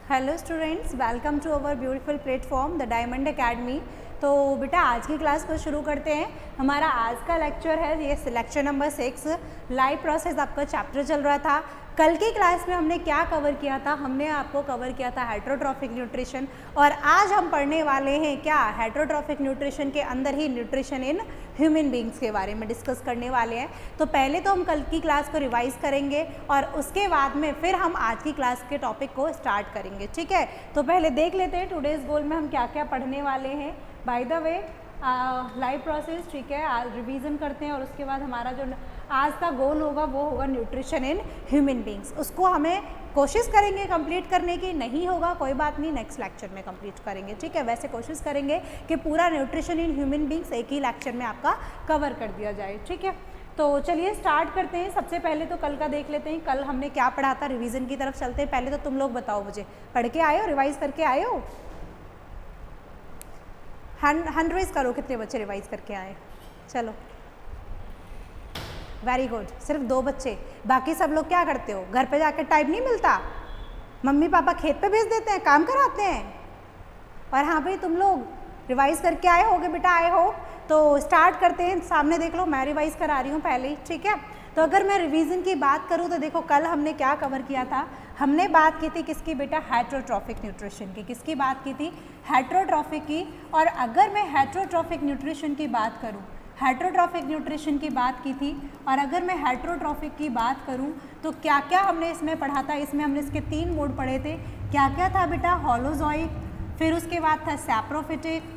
Hello students, welcome to our beautiful platform the Diamond Academy. तो बेटा आज की क्लास को शुरू करते हैं। हमारा आज का लेक्चर है, ये लेक्चर नंबर 6, लाइफ प्रोसेस आपका चैप्टर चल रहा था। कल की क्लास में हमने क्या कवर किया था? हमने आपको कवर किया था हेटरोट्रॉफिक न्यूट्रिशन, और आज हम पढ़ने वाले हैं क्या, हेटरोट्रॉफिक न्यूट्रिशन के अंदर ही न्यूट्रिशन इन ह्यूमन बींग्स के बारे में डिस्कस करने वाले हैं। तो पहले तो हम कल की क्लास को रिवाइज करेंगे और उसके बाद में फिर हम आज की क्लास के टॉपिक को स्टार्ट करेंगे, ठीक है। तो पहले देख लेते हैं टुडेज गोल में हम क्या क्या पढ़ने वाले हैं। By the way life process, ठीक है, आज रिवीजन करते हैं और उसके बाद हमारा जो आज का गोल होगा वो होगा न्यूट्रिशन इन ह्यूमन बींग्स। उसको हमें कोशिश करेंगे कंप्लीट करने की, नहीं होगा कोई बात नहीं, नेक्स्ट लेक्चर में कंप्लीट करेंगे, ठीक है। वैसे कोशिश करेंगे कि पूरा न्यूट्रिशन इन ह्यूमन बींग्स एक ही लेक्चर में आपका कवर कर दिया जाए, ठीक है। तो चलिए स्टार्ट करते हैं। सबसे पहले तो कल का देख लेते हैं, कल हमने क्या पढ़ा था, रिवीजन की तरफ चलते हैं। पहले तो तुम लोग बताओ मुझे, पढ़ के आए हो, रिवाइज करके आए हो? हैंड रेज करो, कितने बच्चे रिवाइज करके आए? चलो, वेरी गुड, सिर्फ 2 बच्चे। बाकी सब लोग क्या करते हो? घर पे जाकर टाइम नहीं मिलता, मम्मी पापा खेत पे भेज देते हैं, काम कराते हैं, और हाँ भाई तुम लोग रिवाइज करके आए होगे बेटा, आए हो। तो स्टार्ट करते हैं। सामने देख लो, मैं रिवाइज करा रही हूँ पहले ही, ठीक है। तो अगर मैं रिवीजन की बात करूँ तो देखो कल हमने क्या कवर किया था। हमने बात की थी किसकी बेटा? हेटरोट्रॉफिक न्यूट्रिशन की। किसकी बात की थी? हेटरोट्रॉफिक की। और अगर मैं हेटरोट्रॉफिक न्यूट्रिशन की बात करूँ, हेटरोट्रॉफिक न्यूट्रिशन की बात की थी, और अगर मैं हेटरोट्रॉफिक की बात करूं तो क्या क्या हमने इसमें पढ़ा था? इसमें हमने इसके 3 मोड पढ़े थे। क्या क्या था बेटा? होलोजोइक, फिर उसके बाद था सैप्रोफिटिक,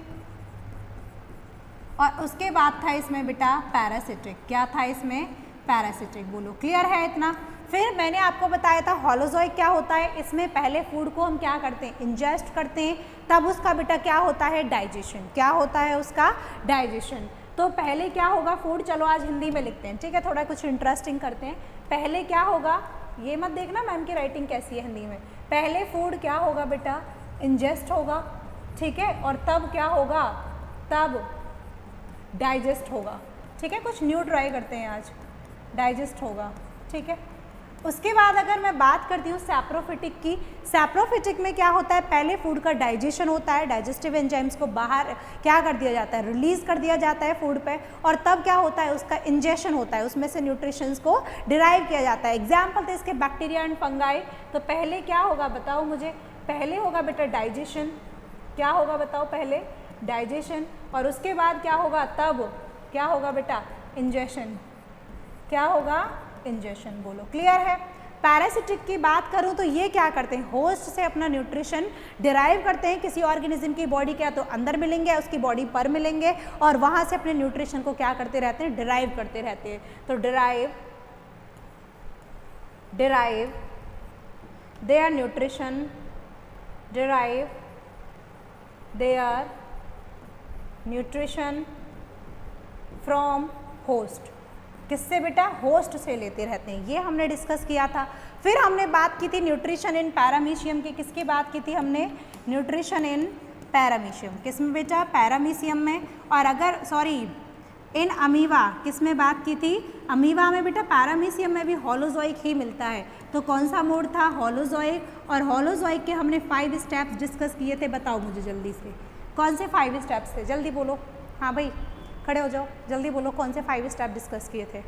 और उसके बाद था इसमें बेटा पैरासिटिक। क्या था इसमें? पैरासिटिक। बोलो, क्लियर है इतना? फिर मैंने आपको बताया था होलोजोइक क्या होता है। इसमें पहले फूड को हम क्या करते हैं? इंजेस्ट करते हैं, तब उसका बेटा क्या होता है? डाइजेशन। क्या होता है उसका? डाइजेशन। तो पहले क्या होगा फूड? चलो आज हिंदी में लिखते हैं, ठीक है, थोड़ा कुछ इंटरेस्टिंग करते हैं। पहले क्या होगा, ये मत देखना मैम की राइटिंग कैसी है हिंदी में। पहले फूड क्या होगा बेटा? इंजेस्ट होगा, ठीक है, और तब क्या होगा? तब डाइजेस्ट होगा, ठीक है। कुछ न्यू ट्राई करते हैं आज, डाइजेस्ट होगा, ठीक है। उसके बाद अगर मैं बात करती हूँ सैप्रोफिटिक की, सैप्रोफिटिक में क्या होता है? पहले फूड का डाइजेशन होता है, डाइजेस्टिव एंजाइम्स को बाहर क्या कर दिया जाता है? रिलीज कर दिया जाता है फूड पे, और तब क्या होता है? उसका इंजेक्शन होता है, उसमें से न्यूट्रिशंस को डिराइव किया जाता है। एग्जाम्पल थे इसके बैक्टीरिया एंड फंगाई। तो पहले क्या होगा बताओ मुझे? पहले होगा बेटा डाइजेशन। क्या होगा बताओ? पहले डाइजेशन, और उसके बाद क्या होगा? तब क्या होगा बेटा? इंजेक्शन। क्या होगा? इंजेक्शन। बोलो, क्लियर है? पैरासिटिक की बात करूं तो ये क्या करते हैं? होस्ट से अपना न्यूट्रिशन डिराइव करते हैं। किसी ऑर्गेनिज्म की बॉडी क्या तो अंदर मिलेंगे, उसकी बॉडी पर मिलेंगे, और वहां से अपने न्यूट्रिशन को क्या करते रहते हैं? डिराइव करते रहते हैं। तो derive their nutrition, derive their nutrition from host. किससे बेटा? होस्ट से लेते रहते हैं, ये हमने डिस्कस किया था। फिर हमने बात की थी न्यूट्रिशन इन पैरामीशियम की। किसकी बात की थी हमने? Nutrition in paramecium. किस में बेटा? पैरामीशियम में। और अगर इन अमीवा, किस में बात की थी? अमीवा में बेटा पैरामीशियम में भी होलोजोइक ही मिलता है। तो कौन सा मोड था? होलोजोइक। और होलोजोइक के हमने 5 स्टेप्स डिस्कस किए थे। बताओ मुझे जल्दी से, कौन से 5 स्टेप्स थे? जल्दी बोलो। हाँ भाई खड़े हो जाओ, जल्दी बोलो, कौन से 5 स्टेप डिस्कस किए थे?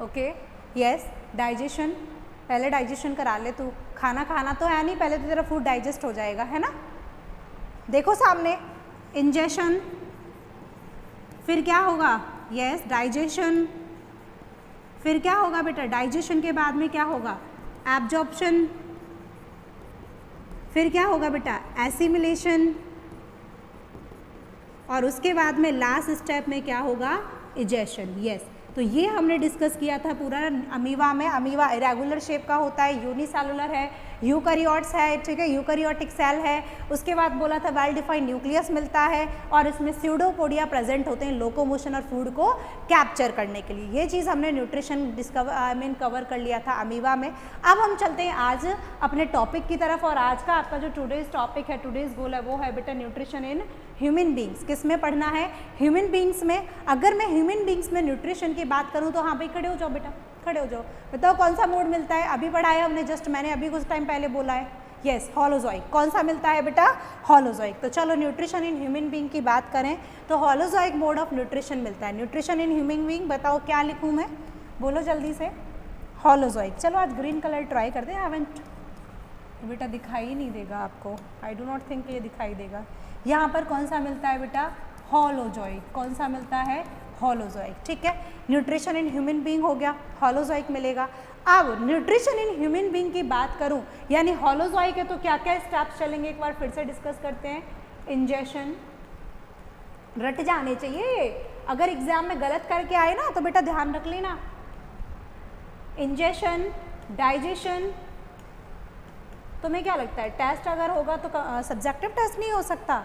Okay, yes, digestion. पहले डाइजेशन करा ले तू, खाना खाना तो है नहीं, पहले तो तेरा फूड डाइजेस्ट हो जाएगा, है ना। देखो सामने, इंजेक्शन, फिर क्या होगा? Yes, digestion. फिर क्या होगा बेटा? डाइजेशन के बाद में क्या होगा? एब्जॉर्प्शन। फिर क्या होगा बेटा? एसिमिलेशन। और उसके बाद में लास्ट स्टेप में क्या होगा? इजेशन। यस, तो ये हमने डिस्कस किया था पूरा अमीवा में। अमीवा इरेगुलर शेप का होता है, यूनिसेलुलर है, यूकैरियोट्स है, ठीक है, यूकैरियोटिक सेल है। उसके बाद बोला था वेल डिफाइंड न्यूक्लियस मिलता है, और इसमें स्यूडोपोडिया प्रेजेंट होते हैं लोकोमोशन और फूड को कैप्चर करने के लिए। ये चीज़ हमने न्यूट्रिशन कवर कर लिया था अमीवा में। अब हम चलते हैं आज अपने टॉपिक की तरफ, और आज का आपका जो टुडेज टॉपिक है, टुडेज गोल है, वो है बेटा न्यूट्रिशन इन ह्यूमन बींग्स। किस में पढ़ना है? ह्यूमन बींग्स में। अगर मैं ह्यूमन बींग्स में न्यूट्रिशन की बात करूँ तो हाँ भाई खड़े हो जाओ बेटा, खड़े हो जाओ, बताओ कौन सा मोड मिलता है, अभी पढ़ाया हमने जस्ट, मैंने अभी कुछ टाइम पहले बोला है, यस होलोजोइक। कौन सा मिलता है बेटा, होलोजोइक। तो चलो न्यूट्रिशन इन ह्यूमन बीइंग की बात करें तो होलोजोइक मोड ऑफ न्यूट्रिशन मिलता है। न्यूट्रिशन इन ह्यूमन बीइंग, बताओ क्या लिखूँ मैं, बोलो जल्दी से, होलोजोइक। चलो आज ग्रीन कलर ट्राई करते हैं, हैवंट बेटा दिखाई ही नहीं देगा आपको, आई डू नॉट थिंक ये दिखाई देगा। यहाँ पर कौन सा मिलता है बेटा, होलोजोइक। कौन सा मिलता है, होलोजोइक, ठीक है। न्यूट्रिशन इन ह्यूमन बीइंग हो गया, होलोजोइक मिलेगा। अब न्यूट्रिशन इन ह्यूमन बीइंग की बात करूं, यानी होलोजोइक है तो क्या क्या स्टेप्स चलेंगे एक बार फिर से डिस्कस करते हैं। इंजेशन, रट जाने चाहिए, अगर एग्जाम में गलत करके आए ना तो बेटा ध्यान रख लेना। इंजेशन, डाइजेशन, तुम्हें क्या लगता है टेस्ट अगर होगा तो सब्जेक्टिव टेस्ट नहीं हो सकता।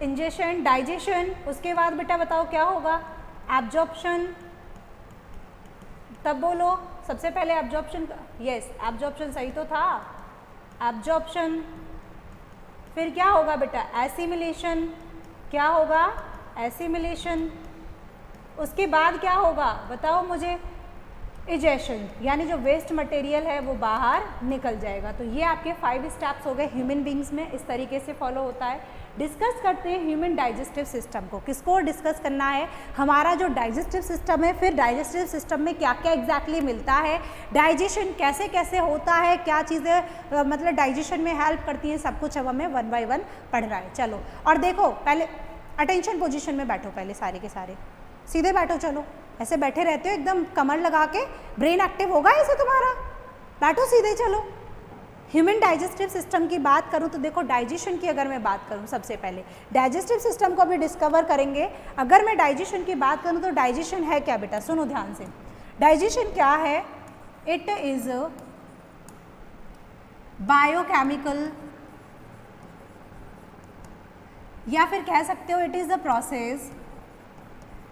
इंजेशन, डाइजेशन, उसके बाद बेटा बताओ क्या होगा, एब्जॉर्प्शन, तब बोलो सबसे पहले एब्जॉर्प्शन, यस एब्जॉर्प्शन सही तो था, एब्जॉर्प्शन, फिर क्या होगा बेटा, एसिमिलेशन, क्या होगा, एसिमिलेशन, उसके बाद क्या होगा बताओ मुझे, इजेशन, यानी जो वेस्ट मटेरियल है वो बाहर निकल जाएगा। तो ये आपके 5 स्टेप्स हो गए ह्यूमन बींग्स में, इस तरीके से फॉलो होता है। डिस्कस करते हैं ह्यूमन डाइजेस्टिव सिस्टम को। किसको डिस्कस करना है, हमारा जो डाइजेस्टिव सिस्टम है, फिर डाइजेस्टिव सिस्टम में क्या क्या एग्जैक्टली मिलता है, डाइजेशन कैसे कैसे होता है, क्या चीज़ें मतलब डाइजेशन में हेल्प करती हैं, सब कुछ अब हमें 1 बाय 1 पढ़ रहा है। चलो और देखो, पहले अटेंशन पोजीशन में बैठो, पहले सारे के सारे सीधे बैठो। चलो ऐसे बैठे रहते हो एकदम कमर लगा के, ब्रेन एक्टिव होगा ऐसे तुम्हारा, बैठो सीधे। चलो ह्यूमन डाइजेस्टिव सिस्टम की बात करूं तो देखो, डाइजेशन की अगर मैं बात करूं, सबसे पहले डाइजेस्टिव सिस्टम को भी डिस्कवर करेंगे। अगर मैं डाइजेशन की बात करूं तो डाइजेशन है क्या बेटा, सुनो ध्यान से। डाइजेशन क्या है, इट इज बायोकेमिकल, या फिर कह सकते हो it is the process,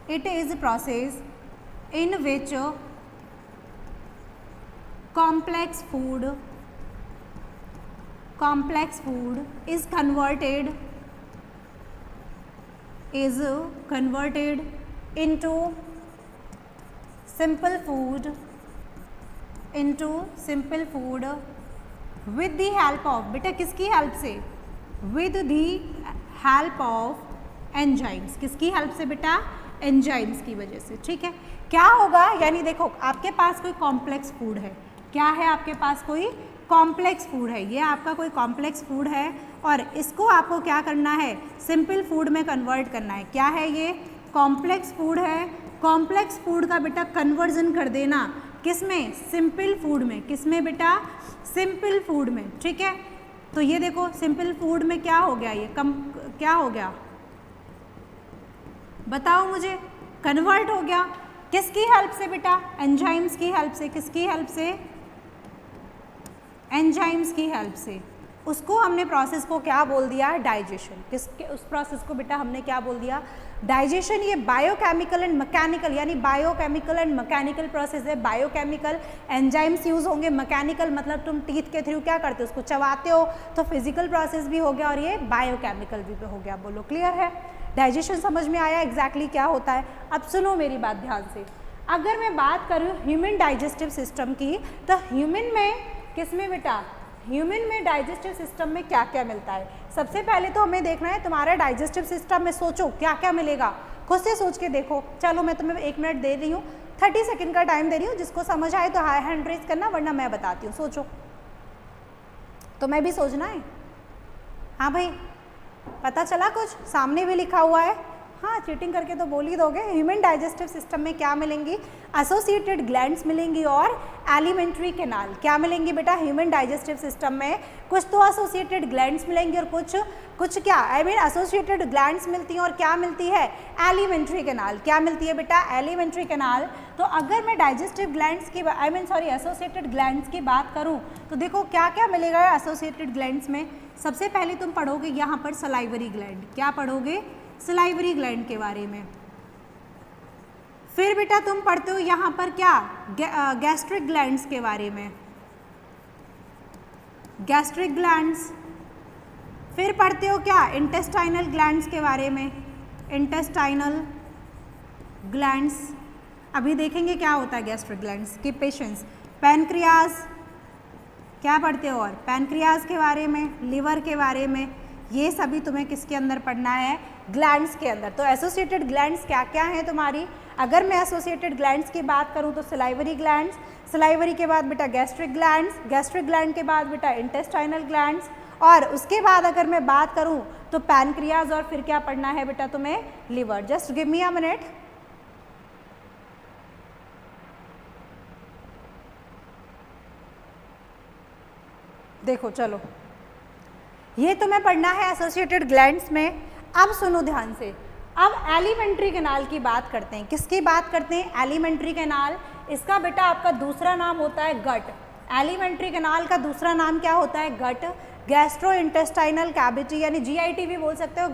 it is a process in which complex food is converted into simple food with the help of, बेटा किसकी हेल्प से, with the help of enzymes, किसकी हेल्प से बेटा, एंजाइम्स की वजह से, ठीक है। क्या होगा, यानी देखो आपके पास कोई कॉम्प्लेक्स फूड है, क्या है आपके पास कोई कॉम्प्लेक्स फूड है, ये आपका कोई कॉम्प्लेक्स फूड है और इसको आपको क्या करना है, सिंपल फूड में कन्वर्ट करना है। क्या है ये, कॉम्प्लेक्स फूड है। कॉम्प्लेक्स फूड का बेटा कन्वर्जन कर देना किस में, सिंपल फूड में। किस में बेटा, सिंपल फूड में, ठीक है। तो ये देखो सिंपल फूड में क्या हो गया, ये क्या हो गया बताओ मुझे, कन्वर्ट हो गया। किसकी हेल्प से बेटा, एंजाइम्स की हेल्प से। किसकी हेल्प से, एंजाइम्स की हेल्प से। उसको हमने प्रोसेस को क्या बोल दिया, डाइजेशन। किसके, उस प्रोसेस को बेटा हमने क्या बोल दिया, डाइजेशन। ये बायोकेमिकल एंड मैकेनिकल, यानी बायोकेमिकल एंड मैकेनिकल प्रोसेस है। बायोकेमिकल एंजाइम्स यूज होंगे, मैकेनिकल मतलब तुम टीथ के थ्रू क्या करते हो, उसको चबाते हो, तो फिजिकल प्रोसेस भी हो गया और ये बायोकेमिकल भी हो गया। बोलो क्लियर है, डाइजेशन समझ में आया एग्जैक्टली क्या होता है। अब सुनो मेरी बात ध्यान से, अगर मैं बात करूँ ह्यूमन डाइजेस्टिव सिस्टम की, तो ह्यूमन में किस में बेटा, ह्यूमन में डाइजेस्टिव सिस्टम में क्या क्या मिलता है। सबसे पहले तो हमें देखना है तुम्हारे डाइजेस्टिव सिस्टम में, सोचो क्या क्या मिलेगा, खुद से सोच के देखो। चलो मैं तुम्हें 1 मिनट दे रही हूँ, 30 सेकेंड का टाइम दे रही हूँ, जिसको समझ आए तो हाई हैंड रेज करना, वरना मैं बताती हूँ। सोचो, तो मैं भी सोचना है। हाँ भाई, पता चला कुछ, सामने भी लिखा हुआ है। हाँ, चीटिंग करके तो बोल ही दोगे। ह्यूमन डाइजेस्टिव सिस्टम में क्या मिलेंगी, एसोसिएटेड ग्लैंड्स मिलेंगी और एलिमेंट्री कैनाल। क्या मिलेंगी बेटा ह्यूमन डाइजेस्टिव सिस्टम में, कुछ तो एसोसिएटेड ग्लैंड्स मिलेंगी और कुछ क्या, आई मीन एसोसिएटेड ग्लैंड्स मिलती हैं और क्या मिलती है, एलिमेंट्री कैनाल। क्या मिलती है बेटा, एलिमेंट्री कैनाल। तो अगर मैं डाइजेस्टिव ग्लैंड्स की एसोसिएटेड ग्लैंड्स की बात करूँ तो देखो क्या क्या मिलेगा एसोसिएटेड ग्लैंड्स में। सबसे पहले तुम पढ़ोगे यहाँ पर सलाइवरी ग्लैंड। क्या पढ़ोगे, सलाइवरी ग्लैंड के बारे में। फिर बेटा तुम पढ़ते हो यहाँ पर क्या, गैस्ट्रिक ग्लैंड्स के बारे में, गैस्ट्रिक ग्लैंड्स। फिर पढ़ते हो क्या, इंटेस्टाइनल ग्लैंड्स के बारे में, इंटेस्टाइनल ग्लैंड्स। अभी देखेंगे क्या होता है गैस्ट्रिक ग्लैंड्स की पेशेंस। पैनक्रियाज क्या पढ़ते हो, और पैनक्रियाज के बारे में, लिवर के बारे में, ये सभी तुम्हें किसके अंदर पढ़ना है, ग्लैंड्स के अंदर। तो एसोसिएटेड ग्लैंड्स क्या क्या हैं तुम्हारी, अगर मैं एसोसिएटेड ग्लैंड्स की बात करूं तो सलाइवरी ग्लैंड्स, सलाइवरी के बाद बेटा गैस्ट्रिक ग्लैंड्स, गैस्ट्रिक ग्लैंड के बाद बेटा इंटेस्टाइनल ग्लैंड्स, और उसके बाद अगर मैं बात करूं तो पैनक्रियाज, और फिर क्या पढ़ना है बेटा तुम्हें, liver. Just give me a minute. देखो चलो, ये तुम्हें पढ़ना है एसोसिएटेड ग्लैंड्स में। अब सुनो ध्यान से, अब एलिमेंट्री कैनाल की बात करते हैं। किसकी बात करते हैं, एलिमेंट्री कैनाल। इसका बेटा आपका दूसरा नाम होता है गट। एलिमेंट्री कैनाल का दूसरा नाम क्या होता है, गट। गैस्ट्रो इंटेस्टाइनल कैविटी यानी जीआईटी भी बोल सकते हो,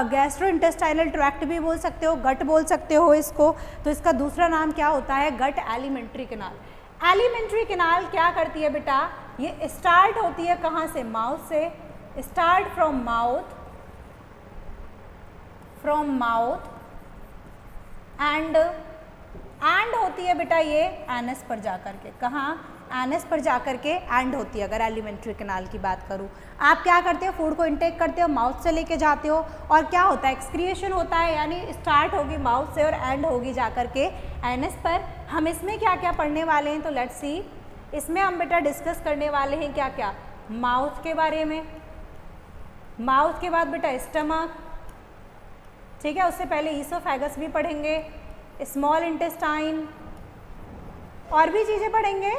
गैस्ट्रो इंटेस्टाइनल ट्रैक्ट भी बोल सकते हो, गट बोल सकते हो इसको। तो इसका दूसरा नाम क्या होता है, गट एलिमेंट्री कैनाल। एलिमेंट्री कैनाल क्या करती है बेटा, ये स्टार्ट होती है कहाँ से, माउथ से, स्टार्ट फ्रॉम माउथ, एंड होती है बेटा ये एनस पर जाकर के, कहाँ, एनस पर जाकर के एंड होती है। अगर एलिमेंट्री कैनाल की बात करूँ, आप क्या करते हो, फूड को इंटेक करते हो, माउथ से लेके जाते हो, और क्या होता है, एक्सक्रिएशन होता है, यानी स्टार्ट होगी माउथ से और एंड होगी जाकर के एनस पर। हम इसमें क्या क्या पढ़ने वाले हैं, तो लेट्स सी। इसमें हम बेटा डिस्कस करने वाले हैं क्या क्या, माउथ के बारे में, माउथ के बाद बेटा स्टमक, ठीक है, उससे पहले ईसोफेगस भी पढ़ेंगे, स्मॉल इंटेस्टाइन, और भी चीज़ें पढ़ेंगे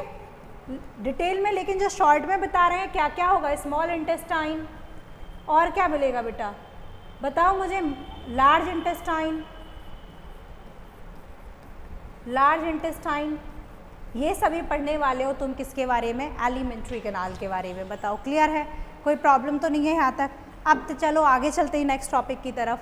डिटेल में, लेकिन जो शॉर्ट में बता रहे हैं क्या क्या होगा, स्मॉल इंटेस्टाइन, और क्या मिलेगा बेटा बताओ मुझे, लार्ज इंटेस्टाइन, ये सभी पढ़ने वाले हो तुम किसके बारे में, एलिमेंट्री कैनाल के बारे में। बताओ क्लियर है, कोई प्रॉब्लम तो नहीं है यहाँ तक। अब तो चलो आगे चलते हैं नेक्स्ट टॉपिक की तरफ।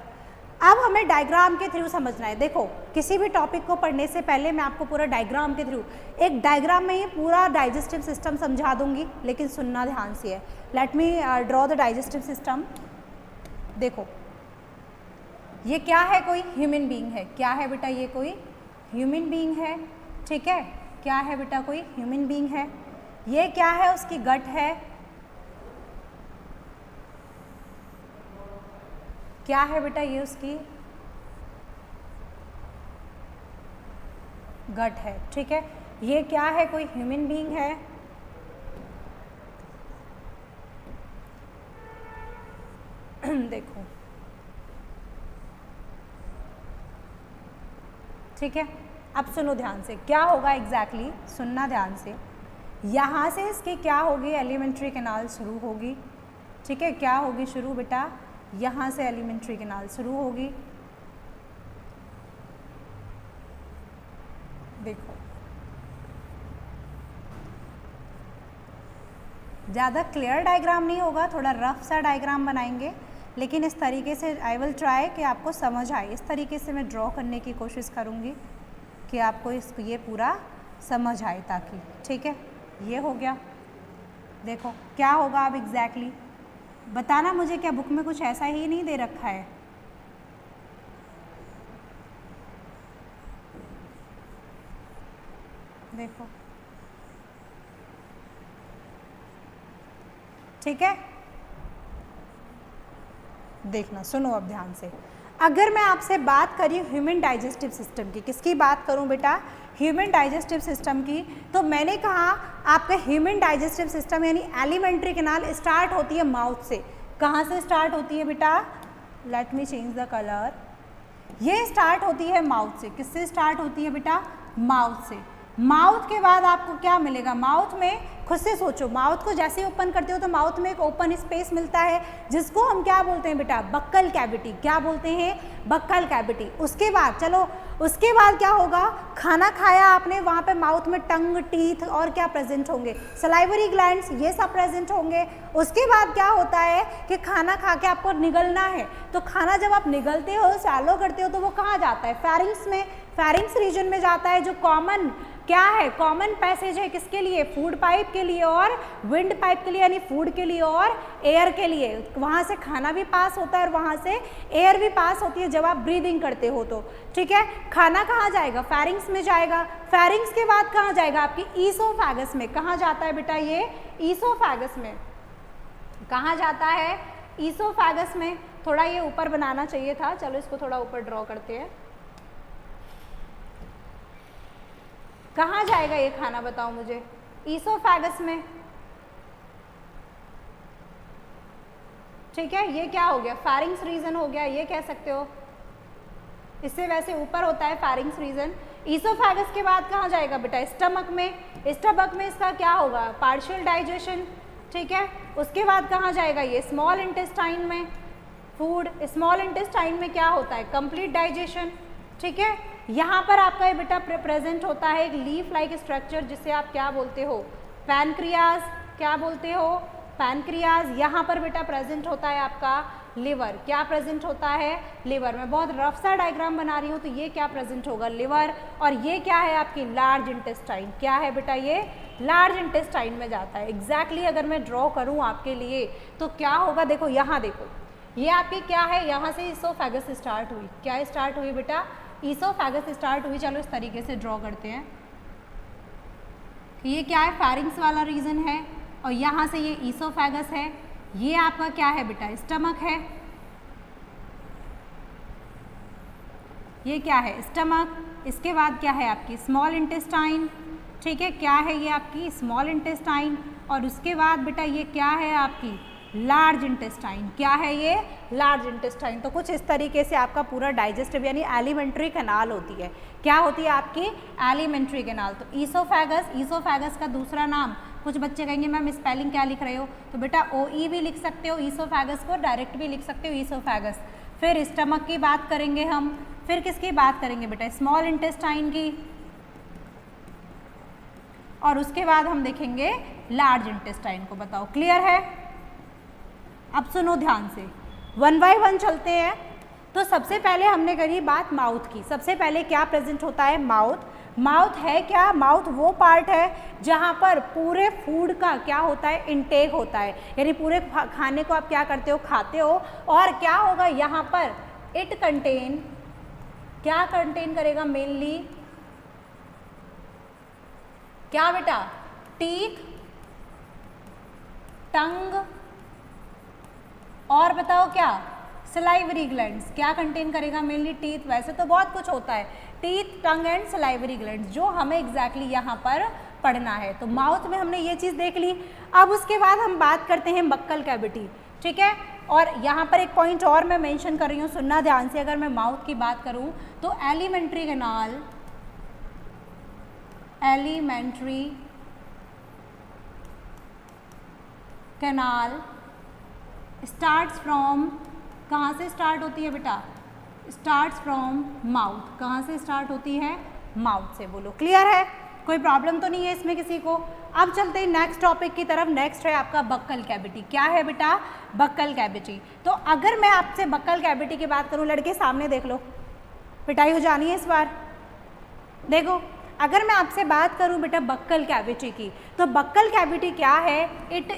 अब हमें डायग्राम के थ्रू समझना है। देखो, किसी भी टॉपिक को पढ़ने से पहले मैं आपको पूरा डायग्राम के थ्रू, एक डायग्राम में ही पूरा डाइजेस्टिव सिस्टम समझा दूंगी, लेकिन सुनना ध्यान से है। Let me draw the digestive system. देखो, ये क्या है, कोई ह्यूमन बीइंग है, क्या है बेटा, ये कोई ह्यूमन बीइंग है, ठीक है, क्या है बेटा, कोई ह्यूमन बीइंग है। ये क्या है, उसकी गट है, क्या है बेटा, ये उसकी गट है, ठीक है। ये क्या है, कोई ह्यूमन बीइंग है, देखो, ठीक है। अब सुनो ध्यान से, क्या होगा एग्जैक्टली, सुनना ध्यान से। यहाँ से इसकी क्या होगी, एलिमेंट्री कैनाल शुरू होगी, ठीक है, क्या होगी शुरू बेटा, यहाँ से एलिमेंट्री कैनाल शुरू होगी। देखो, ज़्यादा क्लियर डायग्राम नहीं होगा, थोड़ा रफ सा डायग्राम बनाएंगे, लेकिन इस तरीके से आई विल ट्राई कि आपको समझ आए। इस तरीके से मैं ड्रॉ करने की कोशिश करूँगी कि आपको ये पूरा समझ आए ताकि, ठीक है। ये हो गया, देखो क्या होगा अब एग्जैक्टली बताना मुझे, क्या बुक में कुछ ऐसा ही नहीं दे रखा है। देखो, ठीक है, देखना, सुनो अब ध्यान से। अगर मैं आपसे बात करी ह्यूमन डाइजेस्टिव सिस्टम की, किसकी बात करूं बेटा, ह्यूमन डाइजेस्टिव सिस्टम की, तो मैंने कहा आपका ह्यूमन डाइजेस्टिव सिस्टम यानी एलिमेंट्री कैनाल स्टार्ट होती है माउथ से। कहाँ से स्टार्ट होती है बेटा, let me change the colour. ये स्टार्ट होती है माउथ से। किससे स्टार्ट होती है बेटा, माउथ से। माउथ के बाद आपको क्या मिलेगा, माउथ में खुद से सोचो, माउथ को जैसे ही ओपन करते हो तो माउथ में एक ओपन स्पेस मिलता है जिसको हम क्या बोलते हैं बेटा, बक्कल कैविटी। क्या बोलते हैं, बक्कल कैविटी। उसके बाद चलो, उसके बाद क्या होगा, खाना खाया आपने, वहाँ पे माउथ में टंग, टीथ और क्या प्रेजेंट होंगे, सलाइवरी ग्लैंड्स, ये सब प्रेजेंट होंगे। उसके बाद क्या होता है कि खाना खा के आपको निगलना है, तो खाना जब आप निगलते हो, सैलो करते हो, तो वो कहाँ जाता है, फेरिंग्स में, फेरिंग्स रीजन में जाता है, जो कॉमन क्या है, कॉमन पैसेज है किसके लिए, फूड पाइप के लिए और विंड पाइप के लिए, यानी फूड के लिए और एयर के लिए। वहाँ से खाना भी पास होता है और वहाँ से एयर भी पास होती है जब आप ब्रीदिंग करते हो तो, ठीक है। खाना कहाँ जाएगा, फेरिंग्स में जाएगा, फेरिंग्स के बाद कहाँ जाएगा, आपकी ईसोफेगस में। कहाँ जाता है बेटा ये, ईसोफेगस में। कहाँ जाता है, ईसोफेगस में। थोड़ा ये ऊपर बनाना चाहिए था, चलो इसको थोड़ा ऊपर ड्रॉ करते हैं। कहाँ जाएगा ये खाना, बताओ मुझे, ईसोफेगस में, ठीक है। ये क्या हो गया, फेरिंग्स रीजन हो गया, ये कह सकते हो। इससे वैसे ऊपर होता है फेरिंग्स रीजन। ईसोफेगस के बाद कहाँ जाएगा बेटा, स्टमक में। स्टमक में इसका क्या होगा, पार्शियल डाइजेशन, ठीक है। उसके बाद कहाँ जाएगा ये, स्मॉल इंटेस्टाइन में फूड। स्मॉल इंटेस्टाइन में क्या होता है, कंप्लीट डाइजेशन, ठीक है। यहाँ पर आपका ये बेटा प्रेजेंट होता है एक लीफ लाइक स्ट्रक्चर, जिसे आप क्या बोलते हो, पैनक्रियाज। क्या बोलते हो, पैनक्रियाज। यहाँ पर बेटा प्रेजेंट होता है आपका लिवर। क्या प्रेजेंट होता है, लिवर। मैं बहुत रफ सा डायग्राम बना रही हूँ, तो ये क्या प्रेजेंट होगा, लिवर। और ये क्या है आपकी लार्ज इंटेस्टाइन। क्या है बेटा, ये लार्ज इंटेस्टाइन में जाता है। एग्जैक्टली अगर मैं ड्रॉ करूँ आपके लिए तो क्या होगा, देखो यहाँ देखो, ये आपकी क्या है, यहाँ से ईसोफेगस स्टार्ट हुई। क्या स्टार्ट हुई बेटा, ईसोफेगस स्टार्ट हुई। चलो इस तरीके से ड्रॉ करते हैं। ये क्या है, फेरिंग्स वाला रीजन है, और यहाँ से ये ईसोफेगस है। ये आपका क्या है बेटा, स्टमक है। ये क्या है, स्टमक। इसके बाद क्या है आपकी स्मॉल इंटेस्टाइन, ठीक है। क्या है ये आपकी स्मॉल इंटेस्टाइन। और उसके बाद बेटा ये क्या है आपकी लार्ज इंटेस्टाइन। क्या है ये, लार्ज इंटेस्टाइन। तो कुछ इस तरीके से आपका पूरा डाइजेस्टिव यानी एलिमेंट्री कैनाल होती है। क्या होती है आपकी, एलिमेंट्री कैनाल। तो ईसोफेगस, ईसोफेगस का दूसरा नाम, कुछ बच्चे कहेंगे मैम स्पेलिंग क्या लिख रहे हो, तो बेटा OE भी लिख सकते हो, ईसोफेगस को डायरेक्ट भी लिख सकते हो, ईसोफेगस। फिर स्टमक की बात करेंगे हम, फिर किसकी बात करेंगे बेटा, स्मॉल इंटेस्टाइन की, और उसके बाद हम देखेंगे लार्ज इंटेस्टाइन को। बताओ क्लियर है। अब सुनो ध्यान से, 1 बाय 1 चलते हैं। तो सबसे पहले हमने करी बात माउथ की। सबसे पहले क्या प्रेजेंट होता है, माउथ। माउथ है क्या, माउथ वो पार्ट है जहाँ पर पूरे फूड का क्या होता है, इनटेक होता है, यानी पूरे खाने को आप क्या करते हो, खाते हो। और क्या होगा यहाँ पर, इट कंटेन, क्या कंटेन करेगा मेनली, क्या बेटा, टीथ, टंग, और बताओ क्या, सलाइवरी ग्लैंड्स। क्या कंटेन करेगा मेनली, टीथ। वैसे तो बहुत कुछ होता है, teeth, tongue and salivary glands, जो हमें एग्जैक्टली यहाँ पर पढ़ना है। तो माउथ में हमने ये चीज़ देख ली। अब उसके बाद हम बात करते हैं बक्कल कैविटी, ठीक है। और यहाँ पर एक पॉइंट और मैं मेंशन कर रही हूँ, सुनना ध्यान से। अगर मैं माउथ की बात करूँ तो alimentary canal, alimentary canal starts from, कहाँ से स्टार्ट होती है बेटा, स्टार्ट्स फ्रॉम माउथ। कहाँ से स्टार्ट होती है, माउथ से। बोलो क्लियर है, कोई प्रॉब्लम तो नहीं है इसमें किसी को। अब चलते हैं नेक्स्ट टॉपिक की तरफ। नेक्स्ट है आपका बक्कल कैविटी। क्या है बेटा, बक्कल कैविटी। तो अगर मैं आपसे बक्कल कैविटी की बात करूँ, लड़के सामने देख लो, पिटाई हो जानी है इस बार। देखो, अगर मैं आपसे बात करूँ बेटा बक्कल कैविटी की, तो बक्कल कैविटी क्या है, it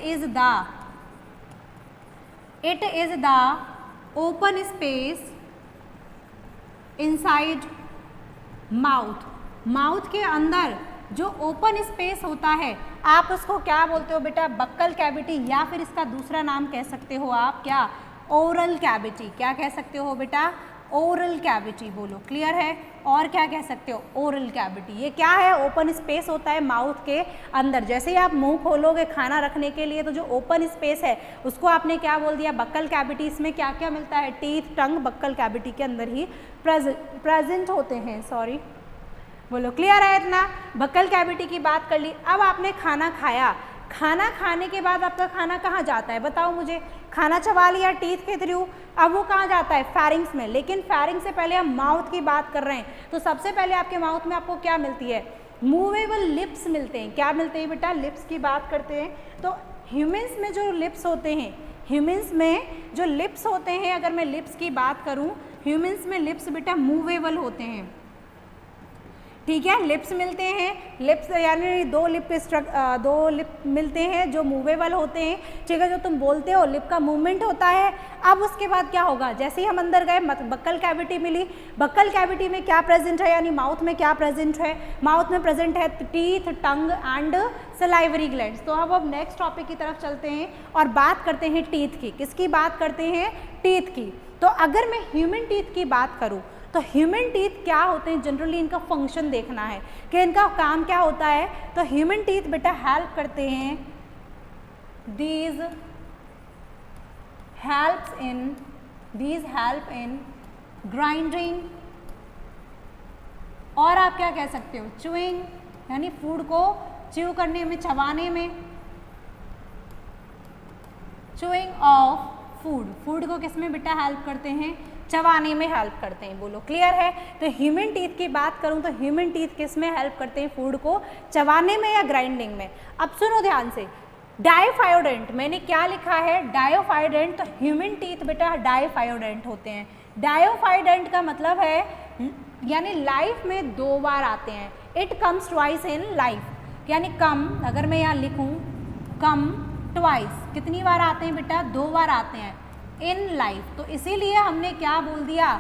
is the open space inside mouth. Mouth के अंदर जो ओपन स्पेस होता है, आप उसको क्या बोलते हो बेटा, बक्कल कैविटी, या फिर इसका दूसरा नाम कह सकते हो आप क्या, ओरल कैविटी। क्या कह सकते हो बेटा, ओरल कैविटी। बोलो क्लियर है। और क्या कह सकते हो, ओरल कैविटी। ये क्या है, ओपन स्पेस होता है माउथ के अंदर। जैसे ही आप मुंह खोलोगे खाना रखने के लिए, तो जो ओपन स्पेस है उसको आपने क्या बोल दिया, बक्कल कैविटी। इसमें क्या क्या मिलता है, टीथ, टंग बक्कल कैविटी के अंदर ही प्रेजेंट होते हैं। सॉरी, बोलो क्लियर है इतना। बक्कल कैविटी की बात कर ली। अब आपने खाना खाया, खाना खाने के बाद आपका खाना कहाँ जाता है, बताओ मुझे। खाना चबा लिया टीथ के थ्रू, अब वो कहाँ जाता है, फेरिंग्स में। लेकिन फेरिंग्स से पहले हम माउथ की बात कर रहे हैं, तो सबसे पहले आपके माउथ में आपको क्या मिलती है, मूवेबल लिप्स मिलते हैं। क्या मिलते हैं बेटा, लिप्स की बात करते हैं। तो ह्यूमंस में जो लिप्स होते हैं, ह्यूमंस में जो लिप्स होते हैं, अगर मैं लिप्स की बात करूँ, ह्यूमंस में लिप्स बेटा मूवेबल होते हैं, ठीक है, लिप्स मिलते हैं, लिप्स यानी दो लिप मिलते हैं जो मूवेबल होते हैं, ठीक है, जो तुम बोलते हो लिप का मूवमेंट होता है। अब उसके बाद क्या होगा, जैसे ही हम अंदर गए बक्कल कैविटी मिली, बक्कल कैविटी में क्या प्रेजेंट है, यानी माउथ में क्या प्रेजेंट है, माउथ में प्रेजेंट है teeth, tongue and salivary glands. तो अब नेक्स्ट टॉपिक की तरफ चलते हैं और बात करते हैं टीथ की। किसकी बात करते हैं, टीथ की। तो अगर मैं ह्यूमन टीथ की बात करूं तो ह्यूमन टीथ क्या होते हैं, जनरली इनका फंक्शन देखना है कि इनका काम क्या होता है। तो ह्यूमन टीथ बेटा हेल्प करते हैं, दीज हेल्प इन ग्राइंडिंग, और आप क्या कह सकते हो, च्यूइंग, यानी फूड को च्यू करने में, चबाने में, च्यूइंग ऑफ फूड को किस में बेटा हेल्प करते हैं, चबाने में हेल्प करते हैं। बोलो क्लियर है। तो ह्यूमन टीथ की बात करूं तो ह्यूमन टीथ किस में हेल्प करते हैं, फूड को चबाने में या ग्राइंडिंग में। अब सुनो ध्यान से, डायोफायोडेंट, मैंने क्या लिखा है, डायोफायोडेंट। तो ह्यूमन टीथ बेटा डायोफायोडेंट होते हैं। डायोफायोडेंट का मतलब है यानी लाइफ में 2 बार आते हैं, it comes twice in life, यानी कम, अगर मैं यहाँ लिखूँ कम ट्वाइस, कितनी बार आते हैं बेटा, 2 बार आते हैं इन लाइफ। तो इसीलिए हमने क्या बोल दिया,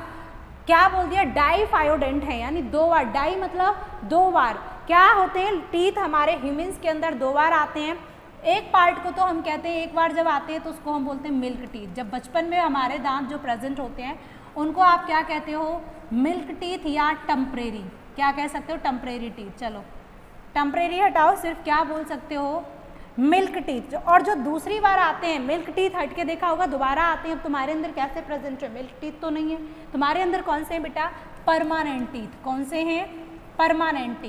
डाईफायोडेंट है, यानी 2 बार, डाई मतलब 2 बार क्या होते हैं, टीथ हमारे ह्यूमंस के अंदर 2 बार आते हैं। एक पार्ट को तो हम कहते हैं, एक बार जब आते हैं तो उसको हम बोलते हैं मिल्क टीथ। जब बचपन में हमारे दांत जो प्रेजेंट होते हैं उनको आप क्या कहते हो, मिल्क टीथ या टेम्परेरी, क्या कह सकते हो, टेम्परेरी टीथ। चलो टेम्परेरी हटाओ, सिर्फ क्या बोल सकते हो, मिल्क टीथ। और जो दूसरी बार आते हैं, मिल्क टीथ हट के देखा होगा, दोबारा आते हैं, तुम्हारे अंदर कैसे प्रेजेंट है, मिल्क टीथ तो नहीं है तुम्हारे अंदर, कौन से हैं बेटा, परमानेंट टीथ। कौन से हैं, परमानेंट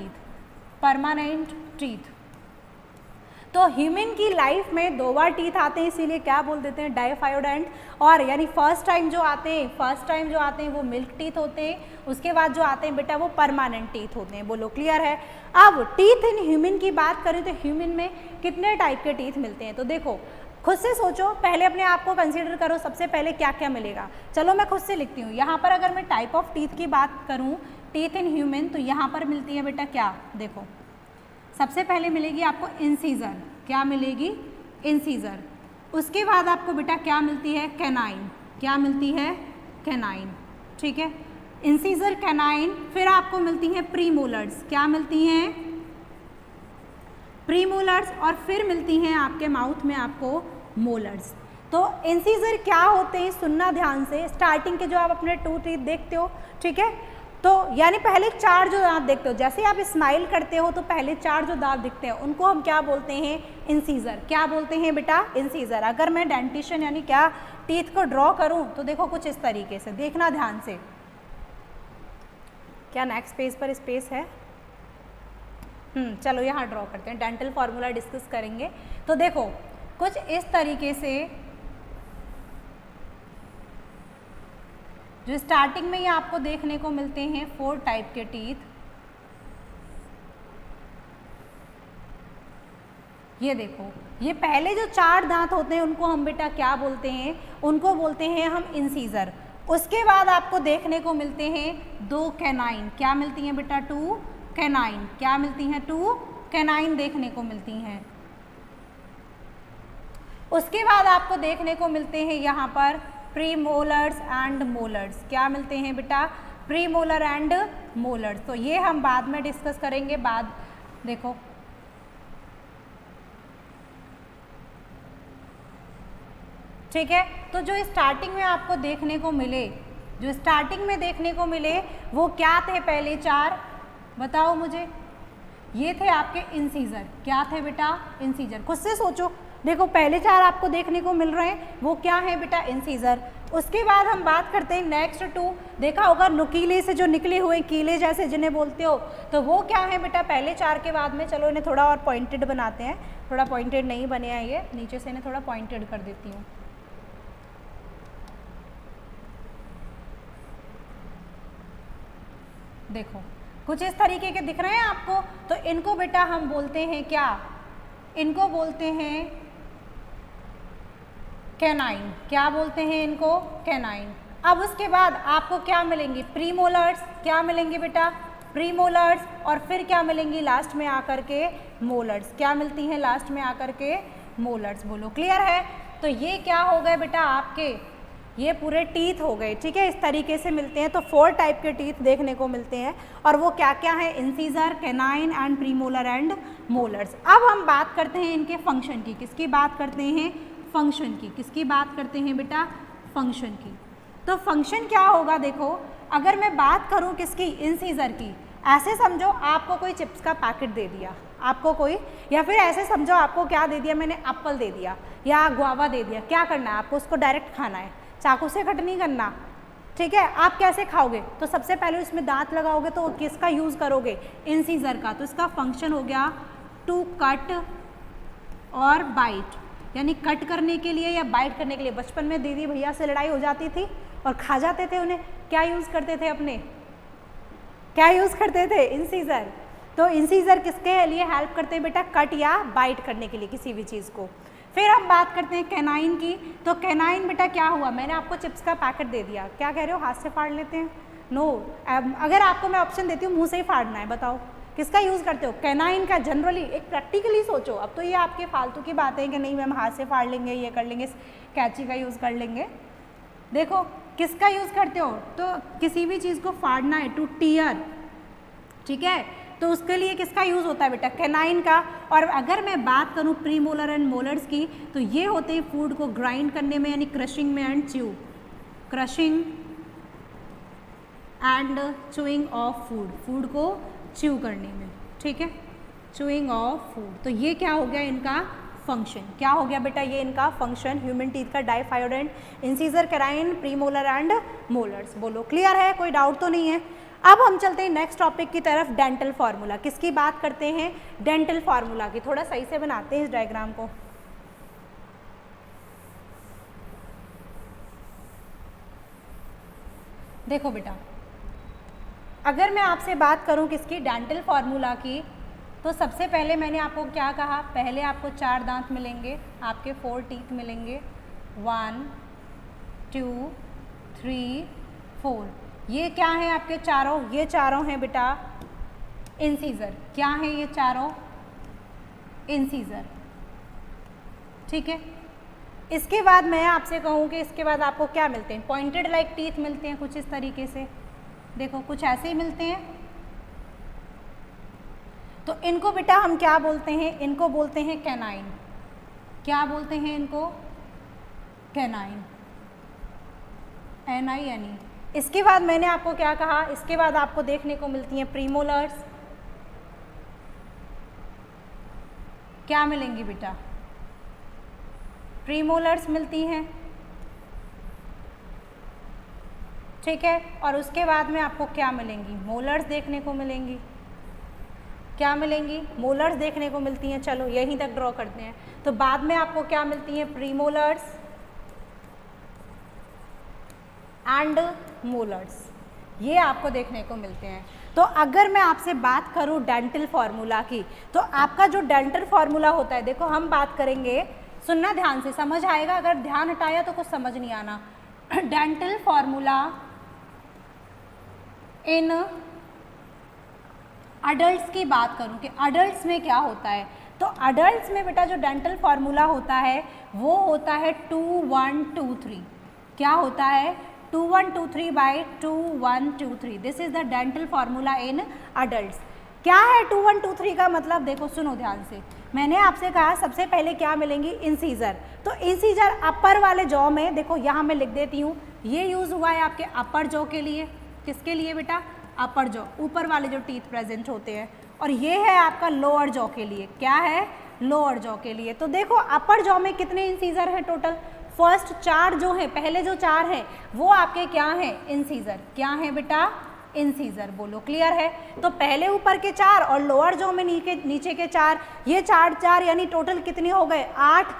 टीथ। तो ह्यूमन की लाइफ में 2 बार टीथ आते हैं, इसीलिए क्या बोल देते हैं, डाईफायोडेंट। और यानी फर्स्ट टाइम जो आते हैं वो मिल्क टीथ होते हैं, उसके बाद जो आते हैं बेटा वो परमानेंट टीथ होते हैं। बोलो क्लियर है। अब टीथ इन ह्यूमन की बात करें तो ह्यूमन में कितने टाइप के टीथ मिलते हैं, तो देखो खुद से सोचो, पहले अपने आप को कंसीडर करो, सबसे पहले क्या क्या मिलेगा। चलो मैं खुद से लिखती हूँ, यहाँ पर अगर मैं टाइप ऑफ टीथ की बात करूँ, टीथ इन ह्यूमन, तो यहाँ पर मिलती है बेटा क्या, देखो सबसे पहले मिलेगी आपको इंसीजर, क्या मिलेगी, इंसीजर। उसके बाद आपको बेटा क्या मिलती है, कैनाइन, क्या मिलती है, कैनाइन, ठीक है, इंसीजर, कैनाइन। फिर आपको मिलती हैं प्रीमोलर्स, क्या मिलती हैं, प्रीमोलर्स। और फिर मिलती हैं आपके माउथ में आपको मोलर्स। तो इंसीजर क्या होते हैं, सुनना ध्यान से, स्टार्टिंग के जो आप अपने 2 टीथ देखते हो, ठीक है, तो यानी पहले 4 जो दांत देखते हो, जैसे आप स्माइल करते हो तो पहले 4 जो दांत दिखते हैं उनको हम क्या बोलते हैं, इंसीजर। क्या बोलते हैं बेटा, इंसीजर। अगर मैं डेंटिशन यानी क्या टीथ को ड्रॉ करूं तो देखो कुछ इस तरीके से, देखना ध्यान से। क्या नेक्स्ट पेज पर स्पेस है, चलो यहाँ ड्रॉ करते हैं, डेंटल फॉर्मूला डिस्कस करेंगे। तो देखो कुछ इस तरीके से, जो स्टार्टिंग में ही आपको देखने को मिलते हैं 4 टाइप के टीथ। ये देखो, ये पहले जो 4 दांत होते हैं उनको हम बेटा क्या बोलते हैं, उनको बोलते हैं हम इंसीजर। उसके बाद आपको देखने को मिलते हैं 2 कैनाइन, क्या मिलती हैं बेटा, 2 कैनाइन, क्या मिलती हैं, 2 कैनाइन देखने को मिलती हैं। उसके बाद आपको देखने को मिलते हैं यहाँ पर प्रीमोलर्स एंड मोलर्स, क्या मिलते हैं बेटा, प्रीमोलर एंड मोलर्स। तो ये हम बाद में डिस्कस करेंगे, बाद देखो ठीक है। तो जो स्टार्टिंग में आपको देखने को मिले, वो क्या थे, पहले 4 बताओ मुझे, ये थे आपके इंसीजर। क्या थे बेटा, इंसीजर। खुद से सोचो, देखो पहले 4 आपको देखने को मिल रहे हैं, वो क्या है बेटा, इंसीजर। उसके बाद हम बात करते हैं नेक्स्ट 2, देखा होगा नुकीले से जो निकले हुए कीले जैसे जिन्हें बोलते हो, तो वो क्या है बेटा, पहले 4 के बाद में। चलो इन्हें थोड़ा और पॉइंटेड बनाते हैं, थोड़ा पॉइंटेड नहीं बने हैं ये, नीचे से इन्हें थोड़ा पॉइंटेड कर देती हूँ। देखो कुछ इस तरीके के दिख रहे हैं आपको, तो इनको बेटा हम बोलते हैं क्या, इनको बोलते हैं कैनाइन। क्या बोलते हैं इनको, कैनाइन। अब उसके बाद आपको क्या मिलेंगे, प्रीमोलर्स। क्या मिलेंगे बेटा, प्रीमोलर्स, और फिर क्या मिलेंगी लास्ट में आकर के मोलर्स। क्या मिलती हैं लास्ट में आकर के मोलर्स। बोलो क्लियर है। तो ये क्या हो गए बेटा आपके, ये पूरे टीथ हो गए, ठीक है। इस तरीके से मिलते हैं। तो 4 टाइप के टीथ देखने को मिलते हैं, और वो क्या क्या है, incisor, canine and premolar and molars. अब हम बात करते हैं इनके फंक्शन की। किसकी बात करते हैं, फंक्शन की। किसकी बात करते हैं बेटा, फंक्शन की। तो फंक्शन क्या होगा, देखो अगर मैं बात करूं किसकी, इंसीजर की, ऐसे समझो आपको कोई चिप्स का पैकेट दे दिया आपको कोई, या फिर ऐसे समझो आपको क्या दे दिया, मैंने एप्पल दे दिया या गुआवा दे दिया। क्या करना है आपको, उसको डायरेक्ट खाना है, चाकू से कट नहीं करना, ठीक है। आप कैसे खाओगे, तो सबसे पहले उसमें दांत लगाओगे, तो किसका यूज़ करोगे, इंसीजर का। तो इसका फंक्शन हो गया टू कट और बाइट, यानी कट करने के लिए या बाइट करने के लिए। बचपन में दीदी भैया से लड़ाई हो जाती थी और खा जाते थे उन्हें, क्या यूज़ करते थे अपने, क्या यूज़ करते थे, इंसीजर। तो इंसीजर किसके लिए हेल्प करते हैं बेटा, कट या बाइट करने के लिए किसी भी चीज़ को। फिर हम बात करते हैं कैनाइन की। तो कैनाइन बेटा क्या हुआ, मैंने आपको चिप्स का पैकेट दे दिया, क्या कह रहे हो, हाथ से फाड़ लेते हैं, नो। अगर आपको मैं ऑप्शन देती हूँ मुंह से ही फाड़ना है, बताओ किसका यूज़ करते हो, कैनाइन का। जनरली एक प्रैक्टिकली सोचो, अब तो ये आपके फालतू की बातें हैं कि नहीं मैम हाथ से फाड़ लेंगे, ये कर लेंगे, कैंची का यूज़ कर लेंगे। देखो किसका यूज़ करते हो, तो किसी भी चीज़ को फाड़ना है, टू टीयर, ठीक है। तो उसके लिए किसका यूज़ होता है बेटा, कैनाइन का। और अगर मैं बात करूँ प्रीमोलर एंड मोलर्स की, तो ये होते हैं फूड को ग्राइंड करने में, यानी क्रशिंग में and chew, crushing and chewing of food, food को च्यू करने में, ठीक है, च्यूइंग ऑफ फूड। तो ये क्या हो गया इनका फंक्शन, क्या हो गया बेटा, ये इनका फंक्शन ह्यूमन टीथ का, diphyodont, incisor, canine, premolar and molars. बोलो क्लियर है, कोई डाउट तो नहीं है। अब हम चलते हैं नेक्स्ट टॉपिक की तरफ, डेंटल फार्मूला। किसकी बात करते हैं, डेंटल फार्मूला की। थोड़ा सही से बनाते हैं इस डायग्राम को। देखो बेटा, अगर मैं आपसे बात करूं किसकी, डेंटल फार्मूला की, तो सबसे पहले मैंने आपको क्या कहा, पहले आपको 4 दांत मिलेंगे, आपके 4 टीथ मिलेंगे, 1 2 3 4। ये क्या है आपके चारों, ये चारों हैं बेटा इंसीजर। क्या है ये चारों, इंसीजर, ठीक है। इसके बाद मैं आपसे कहूँ कि इसके बाद आपको क्या मिलते हैं, पॉइंटेड लाइक टीथ मिलते हैं कुछ इस तरीके से, देखो कुछ ऐसे ही मिलते हैं। तो इनको बेटा हम क्या बोलते हैं, इनको बोलते हैं कैनाइन। क्या बोलते हैं इनको, कैनाइन, NINE। इसके बाद मैंने आपको क्या कहा, इसके बाद आपको देखने को मिलती हैं प्रीमोलर्स। क्या मिलेंगी बेटा, प्रीमोलर्स मिलती हैं, ठीक है। और उसके बाद में आपको क्या मिलेंगी, मोलर्स देखने को मिलेंगी। क्या मिलेंगी, मोलर्स देखने को मिलती हैं। चलो यहीं तक ड्रॉ करते हैं। तो बाद में आपको क्या मिलती हैं, प्रीमोलर्स एंड मोलर्स, ये आपको देखने को मिलते हैं। तो अगर मैं आपसे बात करूं डेंटल फार्मूला की, तो आपका जो डेंटल फार्मूला होता है, देखो हम बात करेंगे, सुनना ध्यान से, समझ आएगा, अगर ध्यान हटाया तो कुछ समझ नहीं आना। डेंटल फार्मूला इन अडल्ट्स की बात करूं कि अडल्ट्स में क्या होता है, तो अडल्ट्स में बेटा जो डेंटल फार्मूला होता है वो होता है 2 1 2 3। क्या होता है, 2 1 2 3 by 2 1 2 3। This is the dental formula in adults. क्या है 2 1 2 3 का मतलब, देखो सुनो ध्यान से, मैंने आपसे कहा सबसे पहले क्या मिलेंगी, इंसीजर। तो इंसीजर अपर वाले जॉ में, देखो यहाँ मैं लिख देती हूँ, ये यूज़ हुआ है आपके अपर जॉ के लिए। किसके लिए बेटा, अपर जॉ, ऊपर वाले जो टीथ प्रेजेंट होते हैं। और ये है आपका लोअर जॉ के लिए। क्या है, लोअर जॉ के लिए। तो देखो अपर जॉ में कितने इंसीजर हैं टोटल, फर्स्ट 4 जो हैं, पहले जो 4 हैं वो आपके क्या हैं, इंसीजर। क्या है बेटा, इंसीजर। बोलो क्लियर है। तो पहले ऊपर के 4 और लोअर जॉ में नीचे के 4, ये 4 4 यानी टोटल कितने हो गए, 8।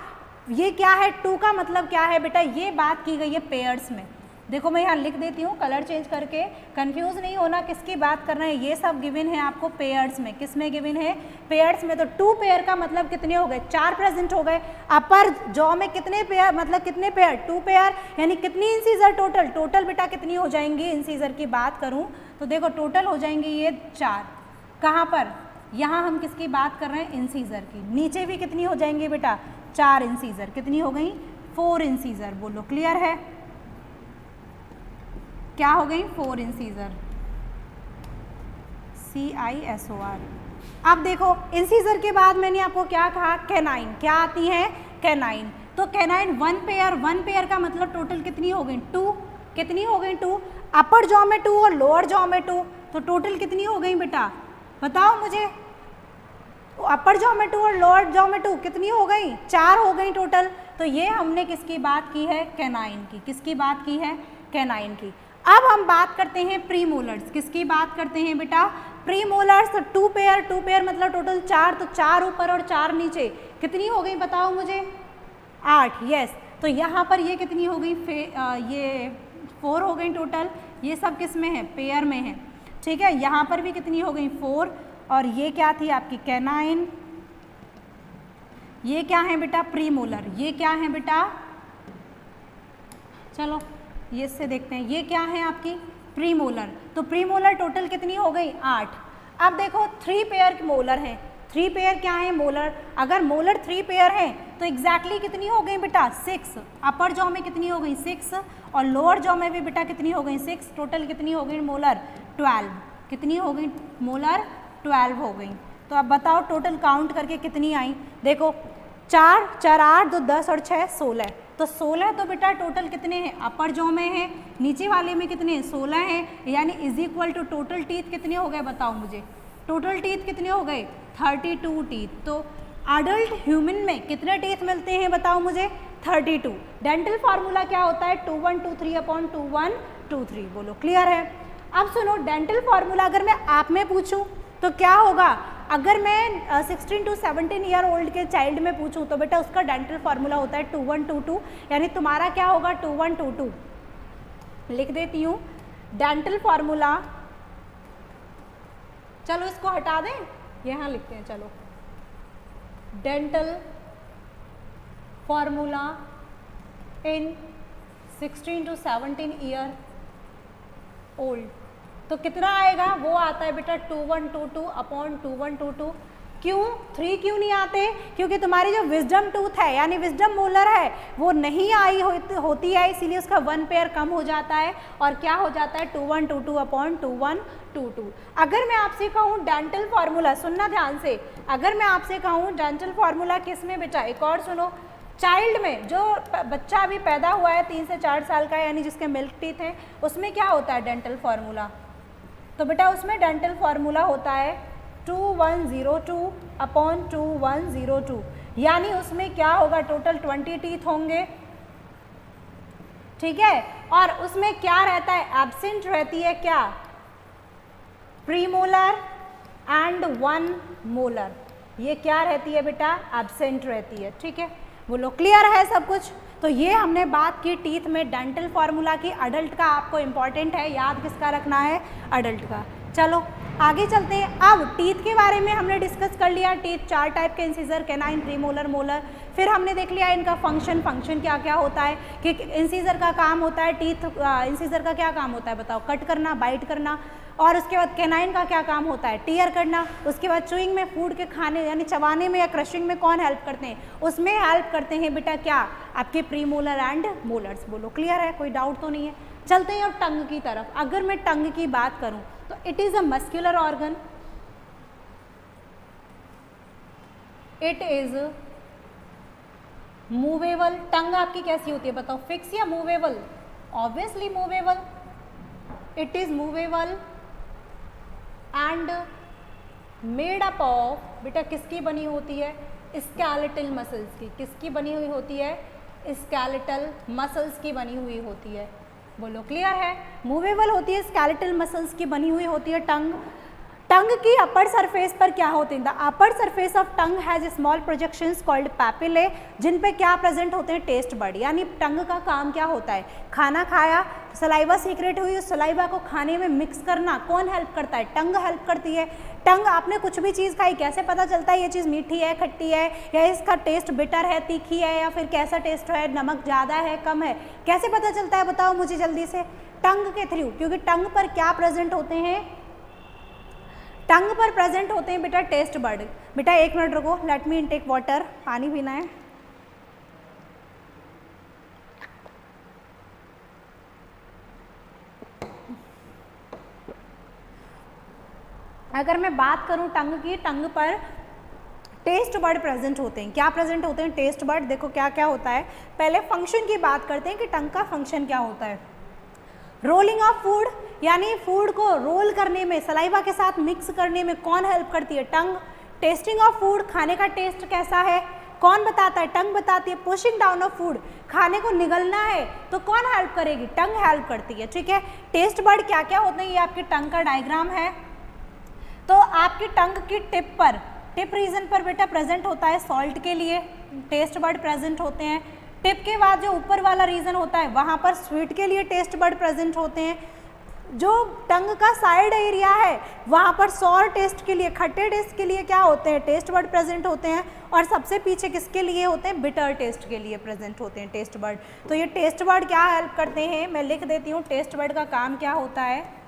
ये क्या है, 2 का मतलब क्या है बेटा, ये बात की गई है पेयर्स में। देखो मैं यहाँ लिख देती हूँ कलर चेंज करके, कंफ्यूज नहीं होना किसकी बात कर रहे हैं। ये सब गिवन है आपको पेयर्स में। किस में गिवन है, पेयर्स में। तो 2 पेयर का मतलब कितने हो गए, 4 प्रेजेंट हो गए। अपर जॉ में कितने पेयर, मतलब कितने पेयर, 2 पेयर, यानी कितनी इंसीजर टोटल, टोटल बेटा कितनी हो जाएंगी, इंसीजर की बात करूँ तो देखो टोटल हो जाएंगे ये 4। कहाँ पर, यहाँ हम किसकी बात कर रहे हैं, इंसीजर की। नीचे भी कितनी हो जाएंगी बेटा, 4 इंसीजर, कितनी हो गई, 4 इंसीजर। बोलो क्लियर है, क्या हो गई, 4 इंसीजर, CISOR। अब देखो इंसीजर के बाद मैंने आपको क्या कहा, कैनाइन। क्या आती है, कैनाइन। तो कैनाइन 1 पेयर का मतलब टोटल कितनी हो गई, 2। कितनी हो गई, 2। अपर जॉ में 2 और लोअर जॉ में 2, तो टोटल कितनी हो गई बेटा, बताओ मुझे। अपर जॉ में 2 और लोअर जॉ में 2, कितनी हो गई, 4 हो गई टोटल। तो ये हमने किसकी बात की है, कैनाइन की। किसकी बात की है, कैनाइन की। अब हम बात करते हैं प्रीमोलर्स। किसकी बात करते हैं बेटा, प्रीमोलर्स। तो 2 पेयर मतलब टोटल 4, तो 4 ऊपर और 4 नीचे, कितनी हो गई बताओ मुझे, 8। यस, तो यहाँ पर ये कितनी हो गई, ये 4 हो गई टोटल। ये सब किस में है, पेयर में है, ठीक है। यहाँ पर भी कितनी हो गई, 4। और ये क्या थी आपकी, कैनाइन। ये क्या है बेटा, प्रीमोलर। ये क्या है बेटा, चलो ये से देखते हैं, ये क्या है आपकी, प्रीमोलर। तो प्रीमोलर टोटल कितनी हो गई, 8। अब देखो 3 पेयर मोलर हैं। 3 पेयर क्या है, मोलर। अगर मोलर 3 पेयर है तो एग्जैक्टली कितनी हो गई बेटा, 6। अपर जॉ में कितनी हो गई, 6, और लोअर जॉ में भी बेटा कितनी हो गई, 6। टोटल कितनी हो गई मोलर, 12। कितनी हो गई मोलर, 12 हो गई। तो अब बताओ टोटल काउंट करके कितनी आई, देखो 4 4 8 2 10 और 6 16। तो 16 तो बेटा टोटल कितने हैं, अपर जॉ में है, नीचे वाले में कितने हैं, 16 हैं। यानी is equal to total teeth कितने हो गए, बताओ मुझे, टोटल टीथ कितने हो गए, 32 टीथ। तो अडल्ट ह्यूमन में कितने टीथ मिलते हैं बताओ मुझे, 32। डेंटल फार्मूला क्या होता है, 2123/2123। बोलो क्लियर है। अब सुनो, डेंटल फार्मूला अगर मैं आप में पूछूं तो क्या होगा, अगर मैं 16 to 17 ईयर ओल्ड के चाइल्ड में पूछूं तो बेटा उसका डेंटल फार्मूला होता है 2122। यानी तुम्हारा क्या होगा, 2122। लिख देती हूँ डेंटल फार्मूला, चलो इसको हटा दें, यहाँ लिखते हैं, चलो dental formula in 16 to 17 year old. तो कितना आएगा, वो आता है बेटा 2122/2122। क्यों 3 क्यों नहीं आते, क्योंकि तुम्हारी जो विजडम टूथ है यानी विजडम मोलर है वो नहीं आई होती है, इसीलिए उसका 1 पेयर कम हो जाता है और क्या हो जाता है 2122/2122। अगर मैं आपसे कहूँ डेंटल फार्मूला, सुनना ध्यान से, अगर मैं आपसे कहूँ डेंटल फार्मूला किस में बेटा, एक और सुनो, चाइल्ड में, जो बच्चा अभी पैदा हुआ है 3 से 4 साल का यानी जिसके मिल्क टीथ हैं, उसमें क्या होता है डेंटल फार्मूला, तो बेटा उसमें डेंटल फार्मूला होता है 2102/2102। यानी उसमें क्या होगा, टोटल 20 टीथ होंगे, ठीक है। और उसमें क्या रहता है, एब्सेंट रहती है क्या, प्रीमोलर एंड 1 मोलर। ये क्या रहती है बेटा, एब्सेंट रहती है, ठीक है। बोलो क्लियर है सब कुछ। तो ये हमने बात की टीथ में डेंटल फार्मूला की। अडल्ट का आपको इंपॉर्टेंट है, याद किसका रखना है, अडल्ट का। चलो आगे चलते हैं। अब टीथ के बारे में हमने डिस्कस कर लिया, टीथ 4 टाइप के, इंसीजर, कैनाइन, प्रीमोलर, मोलर। फिर हमने देख लिया इनका फंक्शन क्या क्या होता है, कि इंसीजर का काम होता है, टीथ इंसीजर का क्या काम होता है बताओ, कट करना, बाइट करना। और उसके बाद कैनाइन का क्या काम होता है, टीयर करना। उसके बाद चुइंग में, फूड के खाने यानी चबाने में या क्रशिंग में कौन हेल्प करते हैं, उसमें हेल्प करते हैं बेटा क्या, आपके प्रीमोलर एंड मोलर्स। बोलो क्लियर है, कोई डाउट तो नहीं है। चलते हैं अब टंग की तरफ। अगर मैं टंग की बात करूं तो it is a muscular organ, it is movable. Tongue आपकी कैसी होती है बताओ, फिक्स या movable, obviously movable. It is movable and made up of, बेटा किसकी बनी होती है, स्केलेटल मसल्स की। किसकी बनी हुई होती है, स्केलेटल मसल्स की बनी हुई होती है। बोलो क्लियर है, मूवेबल होती है, स्केलेटल मसल्स की बनी हुई होती है टंग। टंग की अपर सरफेस पर क्या होते हैं, the upper surface of tongue has small projections called papillae, जिन पे क्या प्रेजेंट होते हैं, टेस्ट बड। यानी टंग का काम क्या होता है, खाना खाया, सलाइवा सीक्रेट हुई, उस सलाइवा को खाने में मिक्स करना, कौन हेल्प करता है, टंग हेल्प करती है। टंग, आपने कुछ भी चीज़ खाई, कैसे पता चलता है ये चीज़ मीठी है, खट्टी है, या इसका टेस्ट बिटर है, तीखी है, या फिर कैसा टेस्ट है, नमक ज़्यादा है, कम है, कैसे पता चलता है बताओ मुझे जल्दी से। टंग के थ्रू, क्योंकि टंग पर क्या प्रेजेंट होते हैं, टंग पर प्रेजेंट होते हैं बेटा टेस्ट बर्ड। बेटा 1 मिनट रुको, लेट मी इनटेक वाटर, पानी पीना है। अगर मैं बात करूं टंग की, टंग पर टेस्ट बर्ड प्रेजेंट होते हैं। क्या प्रेजेंट होते हैं टेस्ट बर्ड, देखो क्या क्या होता है। पहले फंक्शन की बात करते हैं कि टंग का फंक्शन क्या होता है। रोलिंग ऑफ फूड, यानी फूड को रोल करने में, सलाइवा के साथ मिक्स करने में कौन हेल्प करती है, टंग। टेस्टिंग ऑफ फूड, खाने का टेस्ट कैसा है कौन बताता है, टंग बताती है। पुशिंग डाउन ऑफ फूड, खाने को निगलना है तो कौन हेल्प करेगी, टंग हेल्प करती है, ठीक है। टेस्ट बर्ड क्या क्या होते हैं, ये आपके टंग का डायग्राम है। तो आपकी टंग की टिप पर, टिप रीजन पर बेटा प्रेजेंट होता है सॉल्ट के लिए टेस्ट बर्ड प्रेजेंट होते हैं। टिप के बाद जो ऊपर वाला रीजन होता है वहाँ पर स्वीट के लिए टेस्ट बर्ड प्रेजेंट होते हैं। जो टंग का साइड एरिया है वहाँ पर सॉर टेस्ट के लिए, खट्टे टेस्ट के लिए क्या होते हैं, टेस्ट बर्ड प्रेजेंट होते हैं। और सबसे पीछे किसके लिए होते हैं, बिटर टेस्ट के लिए प्रेजेंट होते हैं टेस्ट बर्ड। तो ये टेस्ट बर्ड क्या हेल्प करते हैं, मैं लिख देती हूँ टेस्ट बर्ड का काम क्या होता है।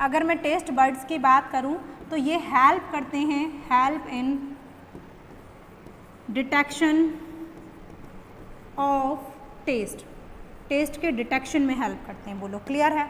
अगर मैं टेस्ट बर्ड्स की बात करूँ तो ये हेल्प करते हैं, help in detection of taste, taste के डिटेक्शन में हेल्प करते हैं, बोलो क्लियर है।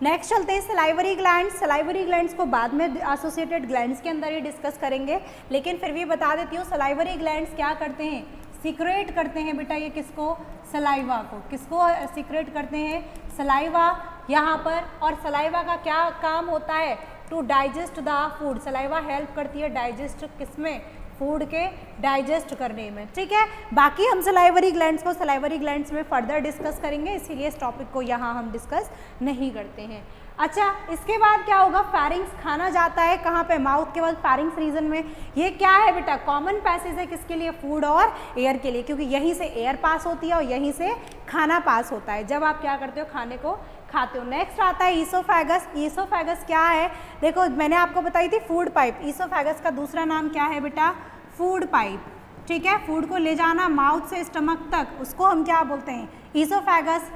नेक्स्ट चलते हैं सलाइवरी ग्लैंड्स। सलाइवरी ग्लैंड्स को बाद में एसोसिएटेड ग्लैंड्स के अंदर ही डिस्कस करेंगे, लेकिन फिर भी बता देती हूँ सलाइवरी ग्लैंड्स क्या करते हैं, सीक्रेट करते हैं बेटा ये किसको, सलाइवा को। किसको सीक्रेट करते हैं, सलाइवा यहाँ पर। और सलाइवा का क्या काम होता है, to digest the food. Saliva help करती है डाइजेस्ट किसमें, फूड के डाइजेस्ट करने में, ठीक है। बाकी हम सलाइवरी ग्लैंड्स को सलाइवरी ग्लैंड्स में फर्दर डिस्कस करेंगे, इसीलिए इस टॉपिक को यहाँ हम डिस्कस नहीं करते हैं। अच्छा, इसके बाद क्या होगा, फैरिंग्स, खाना जाता है कहाँ पे, माउथ के बाद फैरिंग्स रीजन में। ये क्या है बेटा, कॉमन पैसेज है किसके लिए, फूड और एयर के लिए, क्योंकि यहीं से एयर पास होती है और यहीं से खाना पास होता है जब आप क्या करते हो, खाने को खाते हो। नेक्स्ट आता है ईसोफेगस। ईसोफेगस क्या है, देखो मैंने आपको बताई थी फूड पाइप, ईसोफेगस का दूसरा नाम क्या है बेटा, फूड पाइप, ठीक है। फूड को ले जाना माउथ से स्टमक तक, उसको हम क्या बोलते हैं, oesophagus.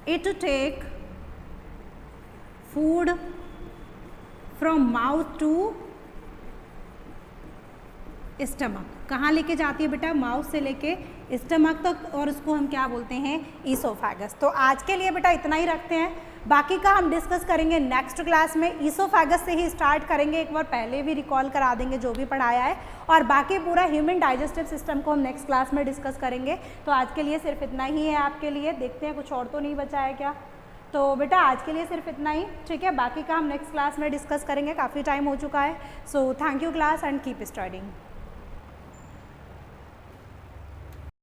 It take food from mouth to stomach, कहाँ लेके जाती है बेटा, माउथ से लेके स्टमक तक, और उसको हम क्या बोलते हैं, ईसोफेगस। तो आज के लिए बेटा इतना ही रखते हैं, बाकी का हम डिस्कस करेंगे नेक्स्ट क्लास में। ईसोफेगस से ही स्टार्ट करेंगे, एक बार पहले भी रिकॉल करा देंगे जो भी पढ़ाया है, और बाकी पूरा ह्यूमन डाइजेस्टिव सिस्टम को हम नेक्स्ट क्लास में डिस्कस करेंगे। तो आज के लिए सिर्फ इतना ही है आपके लिए, देखते हैं कुछ और तो नहीं बचा है क्या। तो बेटा आज के लिए सिर्फ इतना ही, ठीक है, बाकी का हम नेक्स्ट क्लास में डिस्कस करेंगे, काफ़ी टाइम हो चुका है। So thank you class and keep studying.